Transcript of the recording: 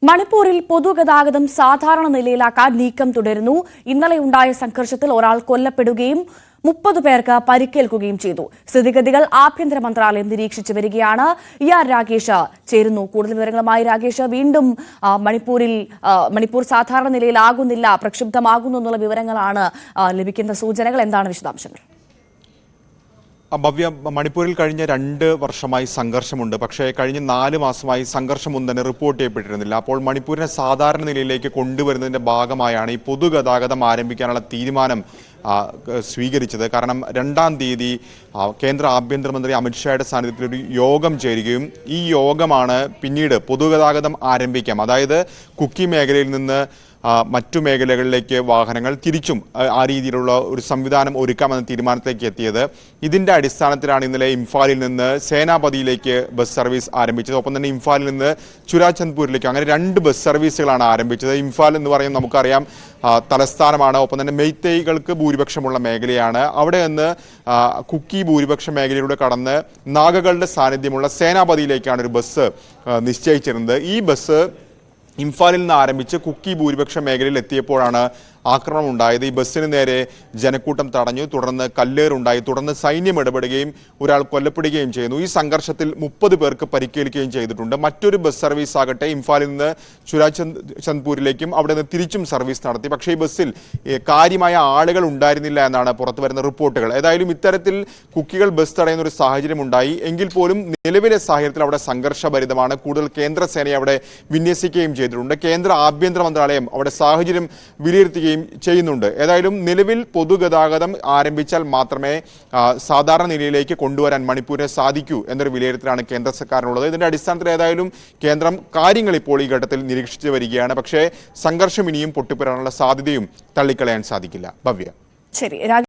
മണിപ്പൂരിൽ പൊതുഗതാഗതം സാധാരണ നിലയിലാക്കാൻ നീക്കം തുടരുന്നു. ഇന്നലെ ഉണ്ടായ സംഘർഷത്തിൽ ഒരാൾ കൊല്ലപ്പെടുകയും 30 പേർക്ക് പരിക്കേൽക്കുകയും ചെയ്തു. സ്ഥിതിഗതികൾ ആഭ്യന്തര മന്ത്രാലയം നിരീക്ഷിച്ചു വരികയാണ്. രാകേഷ് ചേരുന്നു. കൂടുതൽ വിവരങ്ങളുമായി രാകേഷ്, വീണ്ടും മണിപ്പൂർ സാധാരണ നിലയിലാകുന്നില്ല, പ്രക്ഷുബ്ധമാകുന്നു എന്നുള്ള വിവരങ്ങളാണ് ലഭിക്കുന്ന സൂചനകൾ. എന്താണ് വിശദാംശങ്ങൾ? ഭവ്യ, മണിപ്പൂരിൽ കഴിഞ്ഞ 2 വർഷമായി സംഘർഷമുണ്ട്. പക്ഷേ കഴിഞ്ഞ 4 മാസമായി സംഘർഷമൊന്നും തന്നെ റിപ്പോർട്ട് ചെയ്യപ്പെട്ടിരുന്നില്ല. അപ്പോൾ മണിപ്പൂരിനെ സാധാരണ നിലയിലേക്ക് കൊണ്ടുവരുന്നതിന്റെ ഭാഗമായാണ് ഈ പൊതുഗതാഗതം ആരംഭിക്കാനുള്ള തീരുമാനം സ്വീകരിച്ചത്. കാരണം 2-ാം തീയതി കേന്ദ്ര ആഭ്യന്തരമന്ത്രി അമിത്ഷായുടെ സാന്നിധ്യത്തിൽ ഒരു യോഗം ചേരുകയും ഈ യോഗമാണ് പിന്നീട് പൊതുഗതാഗതം ആരംഭിക്കാം, അതായത് കുക്കി മേഖലയിൽ നിന്ന് മറ്റു മേഖലകളിലേക്ക് വാഹനങ്ങൾ തിരിച്ചും ആ രീതിയിലുള്ള ഒരു സംവിധാനം ഒരുക്കാമെന്ന തീരുമാനത്തിലേക്ക് എത്തിയത്. ഇതിന്റെ അടിസ്ഥാനത്തിലാണ് ഇന്നലെ ഇംഫാലിൽ നിന്ന് സേനാപതിയിലേക്ക് ബസ് സർവീസ് ആരംഭിച്ചത്. ഒപ്പം തന്നെ ഇംഫാലിൽ നിന്ന് ചുരാചന്ദ്പൂരിലേക്ക്, അങ്ങനെ 2 ബസ് സർവീസുകളാണ് ആരംഭിച്ചത്. ഇംഫാൽ എന്ന് പറയുന്നത് നമുക്കറിയാം തലസ്ഥാനമാണ്. ഒപ്പം തന്നെ മെയ്തേയ്കൾക്ക് ഭൂരിപക്ഷമുള്ള മേഖലയാണ്. അവിടെ നിന്ന് കുക്കി ഭൂരിപക്ഷ മേഖലയിലൂടെ കടന്ന് നാഗകളുടെ സാന്നിധ്യമുള്ള സേനാപതിയിലേക്കാണ് ഒരു ബസ് നിശ്ചയിച്ചിരുന്നത്. ഈ ബസ് ഇംഫാലിൽ നിന്ന് ആരംഭിച്ച് കുക്കി ഭൂരിപക്ഷ മേഖലയിൽ എത്തിയപ്പോഴാണ് ആക്രമണം ഉണ്ടായത്. ഈ ബസ്സിന് നേരെ ജനക്കൂട്ടം തടഞ്ഞു, തുടർന്ന് കല്ലേറുണ്ടായി, തുടർന്ന് സൈന്യം ഇടപെടുകയും ഒരാൾ കൊല്ലപ്പെടുകയും ചെയ്യുന്നു. ഈ സംഘർഷത്തിൽ 30 പേർക്ക് പരിക്കേൽക്കുകയും ചെയ്തിട്ടുണ്ട്. മറ്റൊരു ബസ് സർവീസ് ആകട്ടെ ഇംഫാലിൽ നിന്ന് ചുരാചന്ദ്പൂരിലേക്കും അവിടെ നിന്ന് തിരിച്ചും സർവീസ് നടത്തി. പക്ഷേ ഈ ബസ്സിൽ കാര്യമായ ആളുകൾ ഉണ്ടായിരുന്നില്ല എന്നാണ് പുറത്തുവരുന്ന റിപ്പോർട്ടുകൾ. ഏതായാലും ഇത്തരത്തിൽ കുക്കികൾ ബസ് തടയുന്ന ഒരു സാഹചര്യം ഉണ്ടായി. എങ്കിൽ പോലും നിലവിലെ സാഹചര്യത്തിൽ അവിടെ സംഘർഷഭരിതമാണ്. കൂടുതൽ കേന്ദ്രസേനയെ അവിടെ വിന്യസിക്കുകയും ചെയ്തിട്ടുണ്ട്. കേന്ദ്ര ആഭ്യന്തര മന്ത്രാലയം അവിടെ സാഹചര്യം വിലയിരുത്തുകയും ചെയ്യുന്നുണ്ട്. ഏതായാലും നിലവിൽ പൊതുഗതാഗതം ആരംഭിച്ചാൽ മാത്രമേ സാധാരണ നിലയിലേക്ക് കൊണ്ടുവരാൻ മണിപ്പൂരിനെ സാധിക്കൂ എന്നൊരു വിലയിരുത്തലാണ് കേന്ദ്ര സർക്കാരിനുള്ളത്. ഇതിന്റെ അടിസ്ഥാനത്തിൽ ഏതായാലും കേന്ദ്രം കാര്യങ്ങൾ ഇപ്പോൾ ഈ ഘട്ടത്തിൽ നിരീക്ഷിച്ചു വരികയാണ്. പക്ഷേ സംഘർഷം ഇനിയും പൊട്ടിപ്പുരാനുള്ള സാധ്യതയും തള്ളിക്കളയാൻ സാധിക്കില്ല. ഭവ്യ. ശരി.